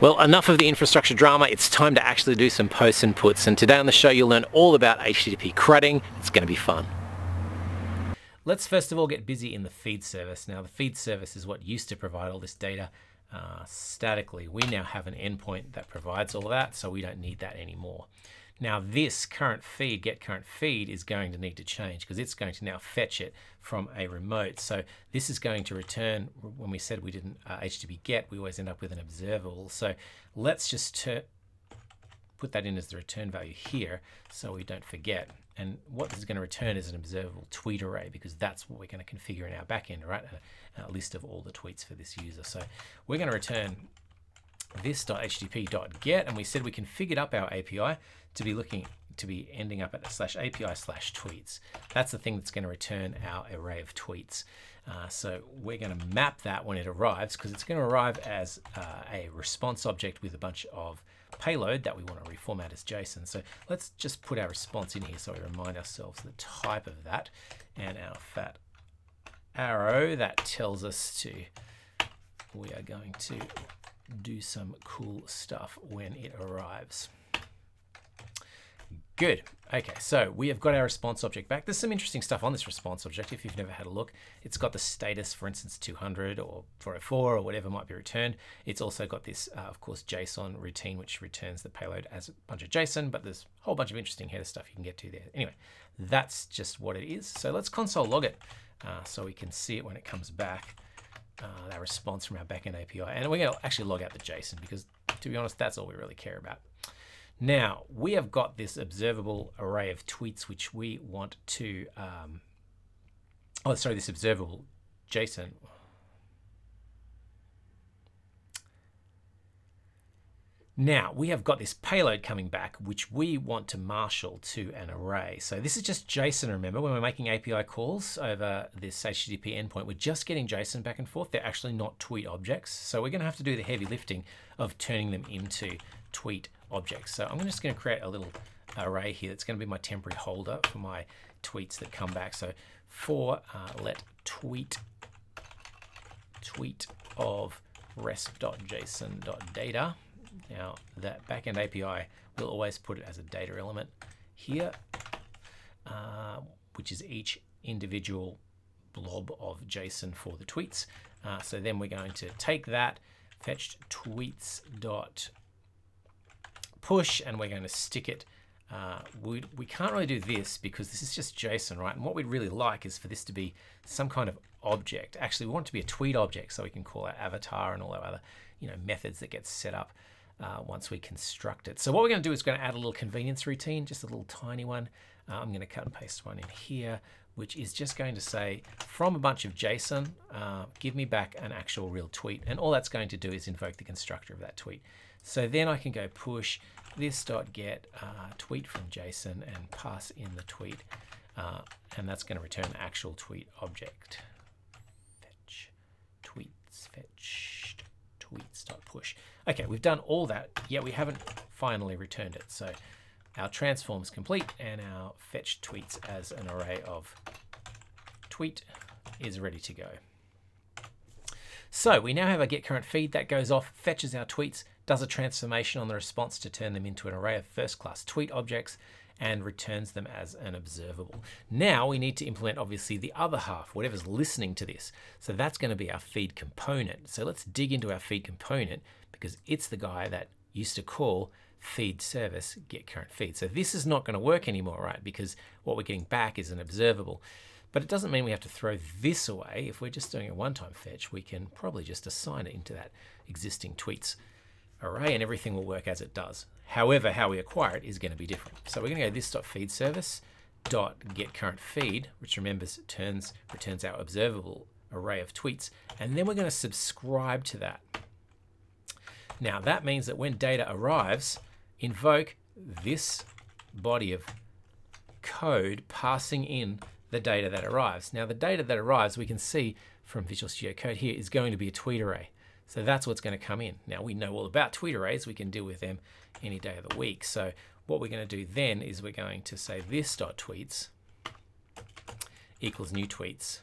Well, enough of the infrastructure drama. It's time to actually do some posts and puts. And today on the show, you'll learn all about HTTP CRUDing. It's going to be fun. Let's first of all get busy in the feed service. Now, the feed service is what used to provide all this data statically. We now have an endpoint that provides all that, so we don't need that anymore. Now, this current feed, get current feed, is going to need to change because it's going to now fetch it from a remote. So this is going to return, when we said we didn't HTTP get, we always end up with an observable. So let's just put that in as the return value here so we don't forget. And what this is going to return is an observable tweet array, because that's what we're going to configure in our backend, right? A list of all the tweets for this user. So we're going to return this.http.get, and we said we configured up our API to be ending up at /API/tweets. That's the thing that's going to return our array of tweets. So we're going to map that when it arrives, because it's going to arrive as a response object with a bunch of payload that we want to reformat as JSON. So let's just put our response in here so we remind ourselves the type of that, and our fat arrow that tells us we are going to do some cool stuff when it arrives. Good. Okay, so we have got our response object back. There's some interesting stuff on this response object if you've never had a look. It's got the status, for instance, 200 or 404 or whatever might be returned. It's also got this, of course, JSON routine, which returns the payload as a bunch of JSON, but there's a whole bunch of interesting header stuff you can get to there. Anyway, that's just what it is. So let's console log it so we can see it when it comes back, that response from our backend API. And we're going to actually log out the JSON because, to be honest, that's all we really care about. Now, we have got this observable array of tweets, which we want to, this observable JSON. Now, we have got this payload coming back, which we want to marshal to an array. So this is just JSON, remember, when we're making API calls over this HTTP endpoint, we're just getting JSON back and forth. They're actually not tweet objects. So we're going to have to do the heavy lifting of turning them into tweet objects. So I'm just going to create a little array here that's going to be my temporary holder for my tweets that come back. So for let tweet of resp.json.data. Now that backend API will always put it as a data element here, which is each individual blob of JSON for the tweets. So then we're going to take that fetched tweets.push, and we're going to stick it. We can't really do this because this is just JSON, right? And what we'd really like is for this to be some kind of object. Actually, we want it to be a tweet object, so we can call our avatar and all our other methods that get set up once we construct it. So what we're going to do is we're going to add a little convenience routine, just a little tiny one. I'm going to cut and paste one in here, which is just going to say, from a bunch of JSON, give me back an actual real tweet. And all that's going to do is invoke the constructor of that tweet. So then I can go push this.get tweet from JSON and pass in the tweet. And that's going to return an actual tweet object. Fetch tweets, fetched tweets.push. Okay, we've done all that, yet we haven't finally returned it. So our transform's complete, and our fetch tweets as an array of tweet is ready to go. So we now have a get current feed that goes off, fetches our tweets, does a transformation on the response to turn them into an array of first-class tweet objects, and returns them as an observable. Now we need to implement, obviously, the other half, whatever's listening to this. So that's going to be our feed component. So let's dig into our feed component, because it's the guy that used to call feed service get current feed. So this is not going to work anymore, right? Because what we're getting back is an observable. But it doesn't mean we have to throw this away. If we're just doing a one-time fetch, we can probably just assign it into that existing tweets array, and everything will work as it does. However, how we acquire it is going to be different. So we're going to go this.feedService.getCurrentFeed, which returns our observable array of tweets, and then we're going to subscribe to that. Now that means that when data arrives, invoke this body of code passing in the data that arrives. Now the data that arrives, we can see from Visual Studio Code here, is going to be a tweet array. So that's what's going to come in. Now we know all about tweet arrays. We can deal with them any day of the week. So what we're going to do then is we're going to say this.tweets equals new tweets.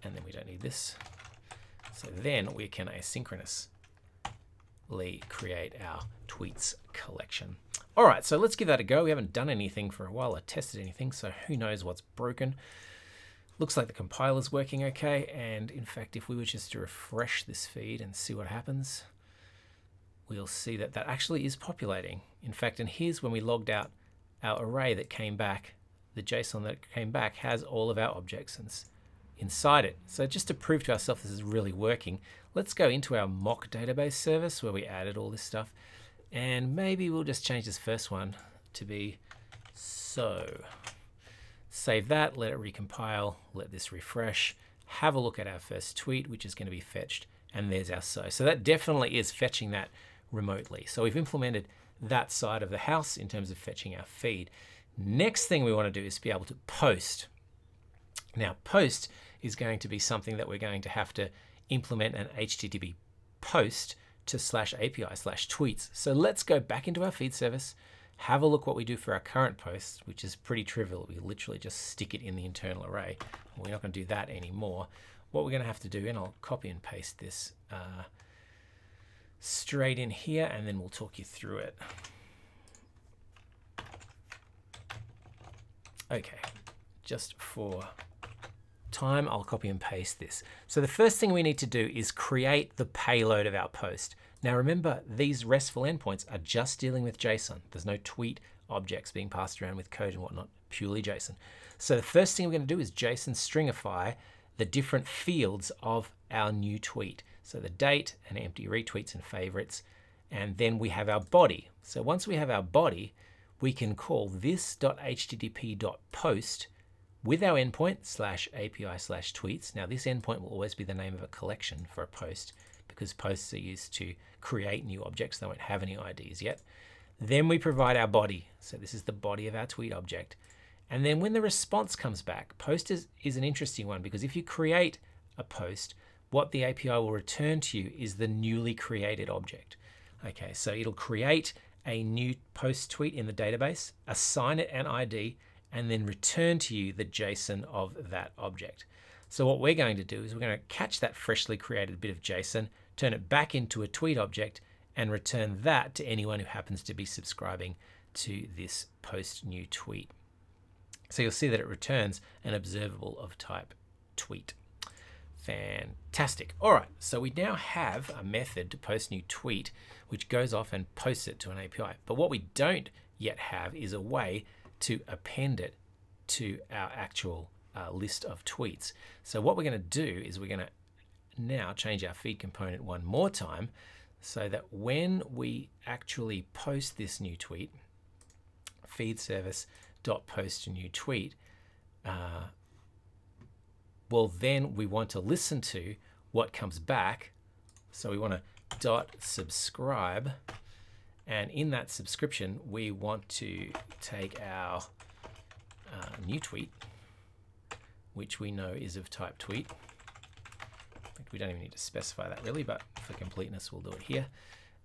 And then we don't need this. So then we can asynchronous create our tweets collection. All right, so let's give that a go. We haven't done anything for a while or tested anything, so who knows what's broken. Looks like the compiler's working okay, and in fact, if we were just to refresh this feed and see what happens, we'll see that that actually is populating. In fact, and here's when we logged out our array that came back, the JSON that came back has all of our objects inside it. So just to prove to ourselves this is really working, let's go into our mock database service where we added all this stuff, and maybe we'll just change this first one to be so. Save that, let it recompile, let this refresh, have a look at our first tweet, which is going to be fetched, and there's our so. So that definitely is fetching that remotely. So we've implemented that side of the house in terms of fetching our feed. Next thing we want to do is be able to post. Now, post is going to be something that we're going to have to implement an HTTP post to /API/tweets. So let's go back into our feed service, have a look what we do for our current post, which is pretty trivial. We literally just stick it in the internal array. We're not going to do that anymore. What we're going to have to do, and I'll copy and paste this straight in here, and then we'll talk you through it. Okay, just for time, I'll copy and paste this. So the first thing we need to do is create the payload of our post. Now remember, these RESTful endpoints are just dealing with JSON. There's no tweet objects being passed around with code and whatnot, purely JSON. So the first thing we're going to do is JSON stringify the different fields of our new tweet. So the date and empty retweets and favorites, and then we have our body. So once we have our body, we can call this.http.post with our endpoint /API/tweets. Now this endpoint will always be the name of a collection for a post, because posts are used to create new objects. They won't have any IDs yet. Then we provide our body. So this is the body of our tweet object. And then when the response comes back, post is an interesting one, because if you create a post, what the API will return to you is the newly created object. Okay, so it'll create a new post tweet in the database, assign it an ID, and then return to you the JSON of that object. So what we're going to do is we're going to catch that freshly created bit of JSON, turn it back into a tweet object, and return that to anyone who happens to be subscribing to this post new tweet. So you'll see that it returns an observable of type tweet. Fantastic. All right, so we now have a method to post new tweet, which goes off and posts it to an API. But what we don't yet have is a way to append it to our actual list of tweets. So what we're going to do is we're going to now change our feed component one more time, so that when we actually post this new tweet, feed service.post a new tweet, well, then we want to listen to what comes back. So we want to .subscribe, and in that subscription, we want to take our new tweet, which we know is of type tweet. In fact, we don't even need to specify that really, but for completeness, we'll do it here.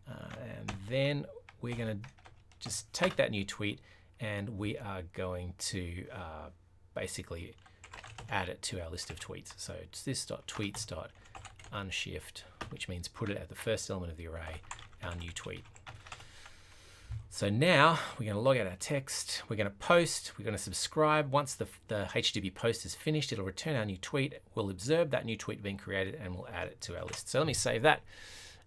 And then we're going to just take that new tweet, and we are going to basically add it to our list of tweets. So it's this.tweets.unshift, which means put it at the first element of the array, our new tweet. So now we're going to log out our text, we're going to post, we're going to subscribe. Once the HTTP post is finished, it'll return our new tweet. We'll observe that new tweet being created, and we'll add it to our list. So let me save that.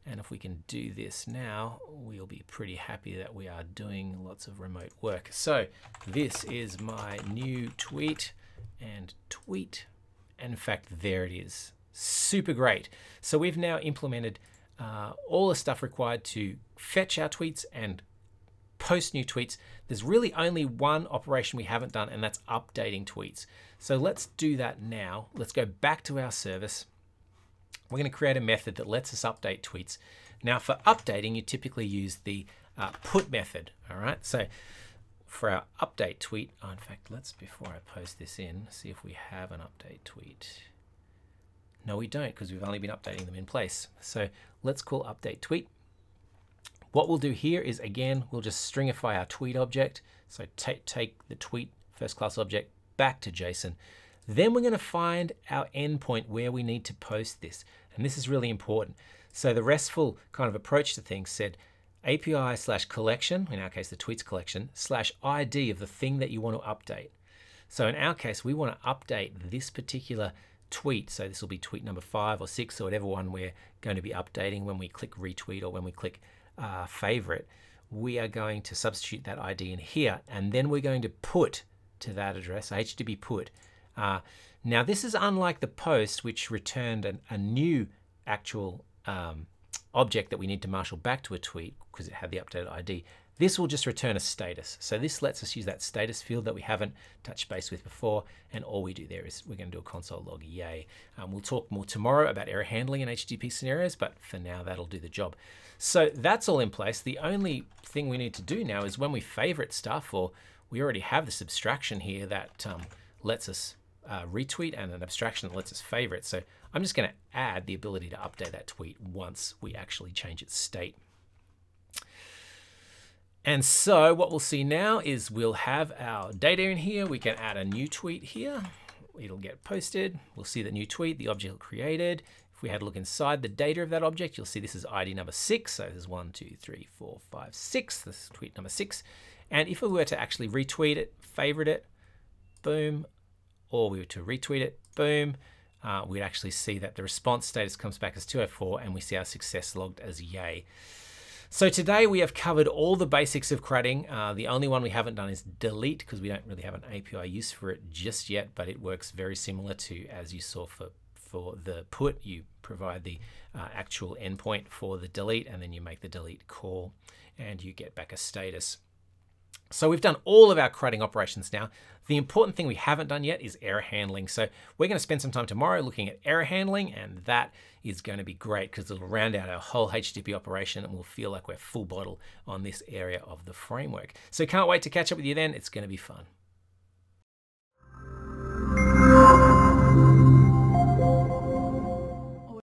And if we can do this now, we'll be pretty happy that we are doing lots of remote work. So this is my new tweet, and tweet. And in fact, there it is. Super great. So we've now implemented all the stuff required to fetch our tweets and post new tweets. There's really only one operation we haven't done, and that's updating tweets. So let's do that now. Let's go back to our service. We're going to create a method that lets us update tweets. Now for updating, you typically use the put method. All right. So for our update tweet, in fact, before I post this in, see if we have an update tweet. No, we don't, because we've only been updating them in place. So let's call update tweet. What we'll do here is, again, we'll just stringify our tweet object. So take the tweet first class object back to JSON. Then we're going to find our endpoint where we need to post this. And this is really important. So the RESTful kind of approach to things said API/collection, in our case the tweets collection, /ID of the thing that you want to update. So in our case, we want to update this particular tweet. So this will be tweet number 5 or 6 or whatever one we're going to be updating when we click retweet or when we click favorite. We are going to substitute that ID in here, and then we're going to put to that address, HTTP put. Now this is unlike the post, which returned a new actual object that we need to marshal back to a tweet because it had the updated ID. This will just return a status. So this lets us use that status field that we haven't touched base with before, and all we do there is we're going to do a console log yay. We'll talk more tomorrow about error handling in HTTP scenarios, but for now that'll do the job. So that's all in place. The only thing we need to do now is when we favorite stuff, or we already have this abstraction here that lets us retweet and an abstraction that lets us favorite. So I'm just going to add the ability to update that tweet once we actually change its state. And so what we'll see now is we'll have our data in here. We can add a new tweet here. It'll get posted. We'll see the new tweet, the object created. If we had a look inside the data of that object, you'll see this is ID number 6. So there's 1, 2, 3, 4, 5, 6. This is tweet number 6. And if we were to actually retweet it, favorite it, boom, or we were to retweet it, boom, we'd actually see that the response status comes back as 204, and we see our success logged as yay. So today we have covered all the basics of CRUDing. The only one we haven't done is delete, because we don't really have an API use for it just yet, but it works very similar to as you saw for the put. You provide the actual endpoint for the delete, and then you make the delete call, and you get back a status. So we've done all of our CRUDing operations now. The important thing we haven't done yet is error handling. So we're going to spend some time tomorrow looking at error handling, and that is going to be great because it'll round out our whole HTTP operation and we'll feel like we're full bottle on this area of the framework. So can't wait to catch up with you then. It's going to be fun.